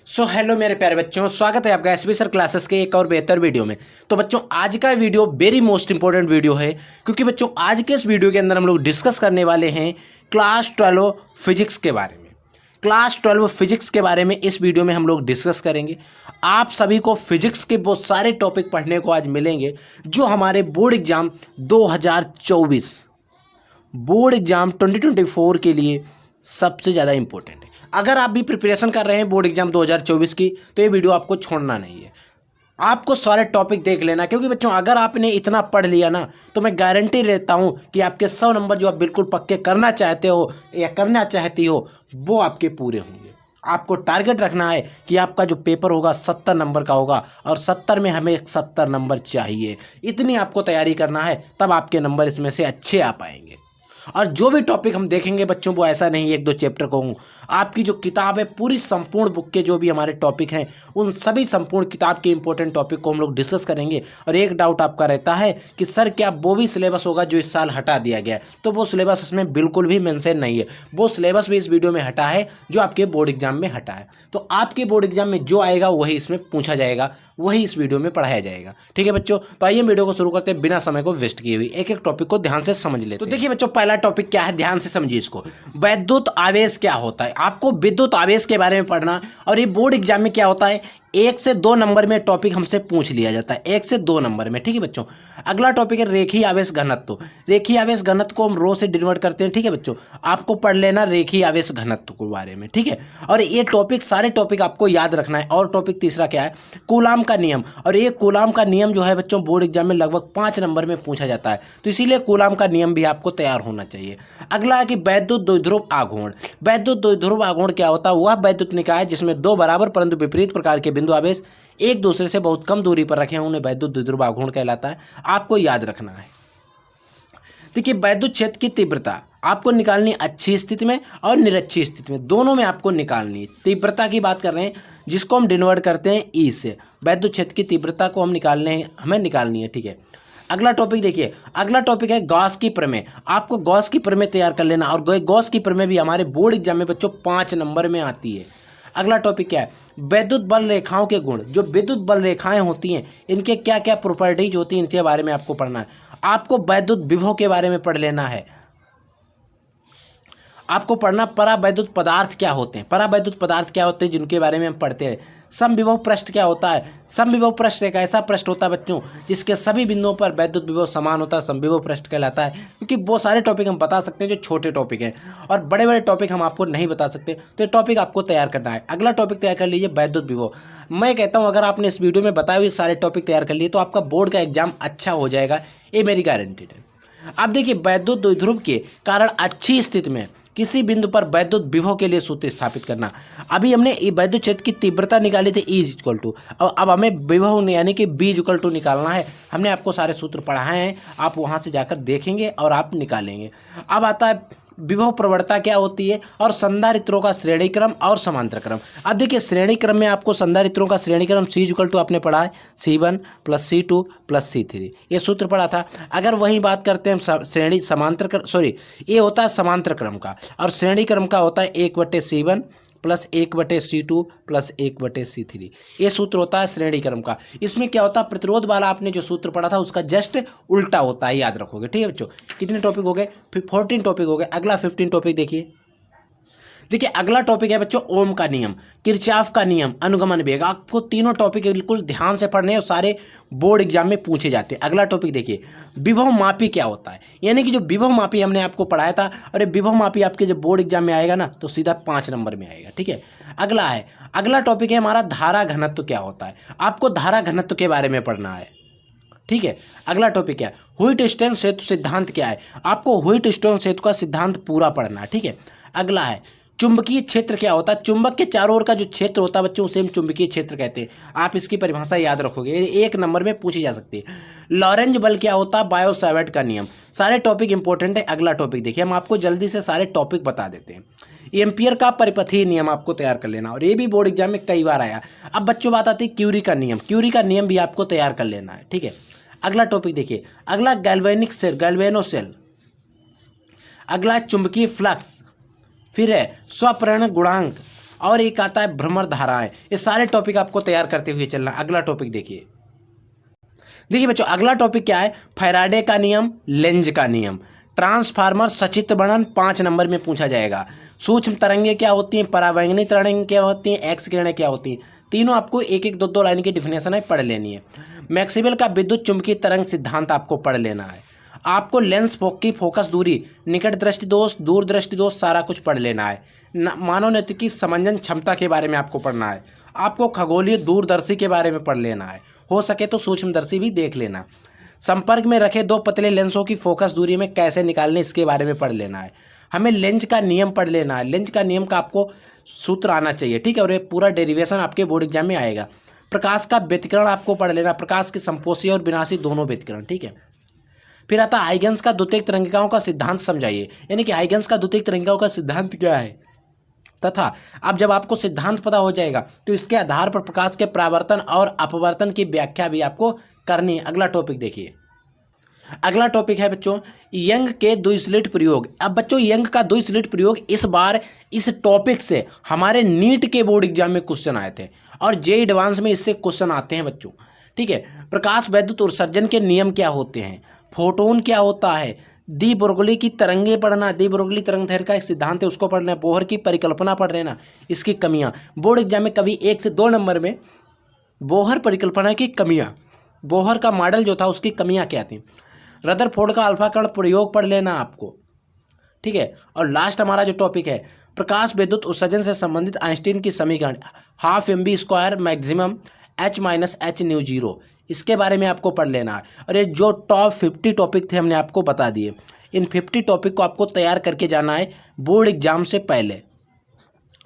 Hello मेरे प्यारे बच्चों, स्वागत है आपका एसबी सर क्लासेस के एक और बेहतर वीडियो में। तो बच्चों, आज का video very most important video है, क्योंकि बच्चों आज के इस वीडियो के अंदर हम लोग डिस्कस करने वाले हैं क्लास 12 फिजिक्स के बारे में। क्लास 12 फिजिक्स के बारे में इस वीडियो में हम लोग डिस्कस करेंगे। आप सभी को फिजिक्स के बहुत सारे टॉपिक पढ़ने को आज मिलेंगे, जो हमारे बोर्ड एग्जाम 2024 बोर्ड एग्जाम 2024 के लिए सबसे ज़्यादा इंपॉर्टेंट है। अगर आप भी प्रिपरेशन कर रहे हैं बोर्ड एग्जाम 2024 की, तो ये वीडियो आपको छोड़ना नहीं है। आपको सारे टॉपिक देख लेना, क्योंकि बच्चों अगर आपने इतना पढ़ लिया ना, तो मैं गारंटी देता हूँ कि आपके 100 नंबर जो आप बिल्कुल पक्के करना चाहते हो या करना चाहती हो, वो आपके पूरे होंगे। आपको टारगेट रखना है कि आपका जो पेपर होगा 70 नंबर का होगा, और 70 में हमें 70 नंबर चाहिए। इतनी आपको तैयारी करना है, तब आपके नंबर इसमें से अच्छे आ पाएंगे। और जो भी टॉपिक हम देखेंगे बच्चों, वो ऐसा नहीं एक दो चैप्टर कहूँ, आपकी जो किताब है पूरी संपूर्ण बुक के जो भी हमारे टॉपिक हैं, उन सभी संपूर्ण किताब के इंपॉर्टेंट टॉपिक को हम लोग डिस्कस करेंगे। और एक डाउट आपका रहता है कि सर क्या वो भी सिलेबस होगा जो इस साल हटा दिया गया है? तो वो सिलेबस इसमें बिल्कुल भी मेंशन नहीं है। वो सिलेबस भी इस वीडियो में हटा है जो आपके बोर्ड एग्जाम में हटा है। तो आपके बोर्ड एग्जाम में जो आएगा वही इसमें पूछा जाएगा, वही इस वीडियो में पढ़ाया जाएगा। ठीक है बच्चों, तो आइए वीडियो को शुरू करते हैं बिना समय को वेस्ट किए हुए। एक एक टॉपिक को ध्यान से समझ लेते हैं। तो देखिए बच्चों, पहला टॉपिक क्या है, ध्यान से समझिए इसको। वैद्युत आवेश क्या होता है? आपको विद्युत आवेश के बारे में पढ़ना। और ये बोर्ड एग्जाम में क्या होता है, 1 से 2 नंबर में टॉपिक हमसे पूछ लिया जाता है, 1 से 2 नंबर में। ठीक है बच्चों, अगला टॉपिक है रेखीय आवेश घनत्व। रेखीय आवेश घनत्व को हम रो से डिनोट करते हैं। ठीक है बच्चों, आपको पढ़ लेना रेखीय आवेश घनत्व के बारे में। ठीक है, और ये टॉपिक सारे टॉपिक आपको याद रखना है। और टॉपिक तीसरा क्या है, कूलाम का नियम। और ये कूलाम का नियम जो है बच्चों, बोर्ड एग्जाम में लगभग 5 नंबर में पूछा जाता है, तो इसीलिए कूलाम का नियम भी आपको तैयार होना चाहिए। अगला है कि वैद्युत द्विध्रुव आघूर्ण। वैद्युत द्विध्रुव आघूर्ण क्या होता है? वह वैद्युत निकाय जिसमें 2 बराबर परंतु विपरीत प्रकार के बिंदु आवेश एक दूसरे से बहुत कम दूरी पर रखे हैं, उन्हें वैद्युत द्विध्रुव आघूर्ण कहलाता है। आपको याद रखना है। देखिए, वैद्युत क्षेत्र की तीव्रता आपको निकालनी अच्छी स्थिति में और निरक्षी स्थिति में, दोनों में आपको निकालनी है। तीव्रता की बात कर रहे हैं, जिसको हम डिनोट करते हैं ई से। वैद्युत क्षेत्र की तीव्रता को हमें निकालनी है। ठीक है, अगला टॉपिक देखिए, अगला टॉपिक है गॉस की प्रमेय। आपको गॉस की प्रमेय तैयार कर लेना, और गॉस की प्रमेय भी हमारे बोर्ड एग्जाम में बच्चों 5 नंबर में आती है। अगला टॉपिक क्या है, विद्युत बल रेखाओं के गुण। जो विद्युत बल रेखाएं होती हैं, इनके क्या क्या प्रॉपर्टीज होती हैं, इनके बारे में आपको पढ़ना है। आपको वैद्युत विभव के बारे में पढ़ लेना है। आपको पढ़ना परावैद्युत पदार्थ क्या होते हैं। परावैद्युत पदार्थ क्या होते हैं, जिनके बारे में हम पढ़ते हैं। समविभव पृष्ठ क्या होता है? समविभव पृष्ठ एक ऐसा पृष्ठ होता है बच्चों, जिसके सभी बिंदुओं पर वैद्युत विभव समान होता है, समविभव पृष्ठ कहलाता है। क्योंकि वो सारे टॉपिक हम बता सकते हैं जो छोटे टॉपिक हैं, और बड़े बड़े टॉपिक हम आपको नहीं बता सकते, तो ये टॉपिक आपको तैयार करना है। अगला टॉपिक तैयार कर लीजिए, वैद्युत विभव। मैं कहता हूँ अगर आपने इस वीडियो में बताए हुए सारे टॉपिक तैयार कर लिए, तो आपका बोर्ड का एग्जाम अच्छा हो जाएगा, ये मेरी गारंटीड है। अब देखिए, वैद्युत द्विध्रुव के कारण अच्छी स्थिति में किसी बिंदु पर वैद्युत विभव के लिए सूत्र स्थापित करना। अभी हमने वैद्युत क्षेत्र की तीव्रता निकाली थी E इक्वल टू, अब हमें विभव यानी कि B इक्वल टू निकालना है। हमने आपको सारे सूत्र पढ़ाए हैं, आप वहां से जाकर देखेंगे और आप निकालेंगे। अब आता है विभव प्रवणता क्या होती है, और संधारित्रों का श्रेणी क्रम और समांतर क्रम। अब देखिए, श्रेणी क्रम में आपको संधारित्रों का श्रेणी क्रम C इक्वल टू आपने पढ़ा है C1 + C2 + C3, ये सूत्र पढ़ा था। अगर वही बात करते हैं श्रेणी समांतर क्रम, सॉरी, ये होता है समांतर क्रम का, और श्रेणी क्रम का होता है 1/C1 + 1/C2 + 1/C3, ये सूत्र होता है श्रेणी क्रम का। इसमें क्या होता है, प्रतिरोध वाला आपने जो सूत्र पढ़ा था उसका जस्ट उल्टा होता है, याद रखोगे। ठीक है बच्चों, कितने टॉपिक हो गए? 14 टॉपिक हो गए। अगला 15 टॉपिक देखिए। देखिए, अगला टॉपिक है बच्चों ओम का नियम, किरचॉफ का नियम, अनुगमन वेग। आपको तीनों टॉपिक बिल्कुल ध्यान से पढ़ने हैं, और सारे बोर्ड एग्जाम में पूछे जाते हैं। अगला टॉपिक देखिए, विभव मापी क्या होता है, यानी कि जो विभव मापी हमने आपको पढ़ाया था, और ये विभव मापी आपके जब बोर्ड एग्जाम में आएगा ना, तो सीधा 5 नंबर में आएगा। ठीक है, अगला टॉपिक है हमारा धारा घनत्व क्या होता है। आपको धारा घनत्व के बारे में पढ़ना है। ठीक है, अगला टॉपिक क्या है, व्हिटस्टोन सेतु सिद्धांत क्या है। आपको व्हिटस्टोन सेतु का सिद्धांत पूरा पढ़ना है। ठीक है, अगला है चुंबकीय क्षेत्र क्या होता है। चुंबक के चारों ओर का जो क्षेत्र होता है बच्चों, उसे हम चुंबकीय क्षेत्र कहते हैं। आप इसकी परिभाषा याद रखोगे, 1 नंबर में पूछी जा सकती है। लॉरेंज बल क्या होता है, बायो सावर्ट का नियम। सारे टॉपिक इंपॉर्टेंट है। अगला टॉपिक देखिए, हम आपको जल्दी से सारे टॉपिक बता देते हैं। एम्पियर का परिपथीय नियम आपको तैयार कर लेना, और ये भी बोर्ड एग्जाम में कई बार आया। अब बच्चों बात आती है क्यूरी का नियम। क्यूरी का नियम भी आपको तैयार कर लेना है। ठीक है, अगला टॉपिक देखिए, अगला गैल्वेनिक सेल, गैल्वेनो सेल। अगला चुंबकीय फ्लक्स, फिर है स्वप्रेरण गुणांक, और एक आता है भ्रमर धाराएं। ये सारे टॉपिक आपको तैयार करते हुए चलना। अगला टॉपिक देखिए बच्चों, अगला टॉपिक क्या है? फैराडे का नियम, लेंज का नियम, ट्रांसफार्मर सचित्र वर्णन 5 नंबर में पूछा जाएगा। सूक्ष्म तरंगें क्या होती हैं, परावैंगनी तरंगें क्या होती हैं, एक्स किरणें क्या होती हैं, तीनों आपको एक एक 2 लाइन की डिफिनेशन है, पढ़ लेनी है। मैक्सवेल का विद्युत चुंबकीय तरंग सिद्धांत आपको पढ़ लेना है। आपको लेंस की फोकस दूरी, निकट दृष्टि दोष, दूर दृष्टि दोष, सारा कुछ पढ़ लेना है। मानवनीति समंजन क्षमता के बारे में आपको पढ़ना है। आपको खगोलीय दूरदर्शी के बारे में पढ़ लेना है, हो सके तो सूक्ष्मदर्शी भी देख लेना। संपर्क में रखे 2 पतले लेंसों की फोकस दूरी में कैसे निकालने, इसके बारे में पढ़ लेना है। हमें लेंज का नियम पढ़ लेना है। लेंज का नियम का आपको सूत्र आना चाहिए, ठीक है, और ये पूरा डेरिवेशन आपके बोर्ड एग्जाम में आएगा। प्रकाश का व्यतिकरण आपको पढ़ लेना, प्रकाश के संपोषी और विनाशी दोनों व्यतिकरण, ठीक है। फिर आता है हाइगन्स का द्वितीयक तरंगिकाओं का सिद्धांत समझाइए, यानी कि हाइगन्स का द्वितीयक तरंगिकाओं का सिद्धांत क्या है, तथा अब जब आपको सिद्धांत पता हो जाएगा तो इसके आधार पर प्रकाश के परावर्तन और अपवर्तन की व्याख्या भी आपको करनी है। अगला टॉपिक देखिए, अगला टॉपिक है बच्चों यंग के द्विस्लिट प्रयोग। अब बच्चों यंग का द्विस्लिट प्रयोग इस बार इस टॉपिक से हमारे नीट के बोर्ड एग्जाम में क्वेश्चन आए थे और जेईई एडवांस में इससे क्वेश्चन आते हैं बच्चों, ठीक है। प्रकाश वैद्युत उत्सर्जन के नियम क्या होते हैं, फोटोन क्या होता है, दी ब्रोगली की तरंगे पढ़ना, दी ब्रोगली तरंग दैर्घ्य का एक सिद्धांत है उसको पढ़ना, बोहर की परिकल्पना पढ़ लेना, इसकी कमियां। बोर्ड एग्जाम में कभी 1 से 2 नंबर में बोहर परिकल्पना की कमियां, बोहर का मॉडल जो था उसकी कमियां क्या थी। रदरफोर्ड का अल्फा कण प्रयोग पढ़ लेना आपको, ठीक है। और लास्ट हमारा जो टॉपिक है प्रकाश विद्युत उत्सर्जन से संबंधित आइंस्टीन की समीकरण, half mv² maximum h minus h mu zero, इसके बारे में आपको पढ़ लेना है। और ये जो टॉप 50 टॉपिक थे हमने आपको बता दिए, इन 50 टॉपिक को आपको तैयार करके जाना है, बोर्ड एग्जाम से पहले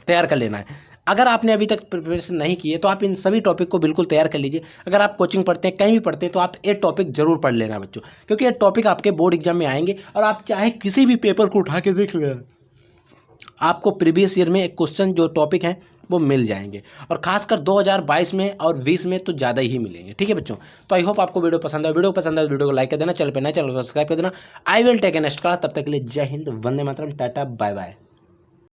तैयार कर लेना है। अगर आपने अभी तक प्रिपरेशन नहीं की है तो आप इन सभी टॉपिक को बिल्कुल तैयार कर लीजिए। अगर आप कोचिंग पढ़ते हैं, कहीं भी पढ़ते हैं, तो आप ये टॉपिक जरूर पढ़ लेना बच्चों, क्योंकि ये टॉपिक आपके बोर्ड एग्जाम में आएंगे और आप चाहे किसी भी पेपर को उठा के देख लेना, आपको प्रीवियस ईयर में एक क्वेश्चन जो टॉपिक हैं वो मिल जाएंगे, और खासकर 2022 में और 20 में तो ज़्यादा ही मिलेंगे, ठीक है बच्चों। तो आई होप आपको वीडियो पसंद है, वीडियो पसंद है वीडियो को लाइक कर देना, चैनल पे नए चैनल को सब्सक्राइब कर देना। I will take a next class, तब तक के लिए जय हिंद, वंदे मातरम, टाटा, बाय बाय।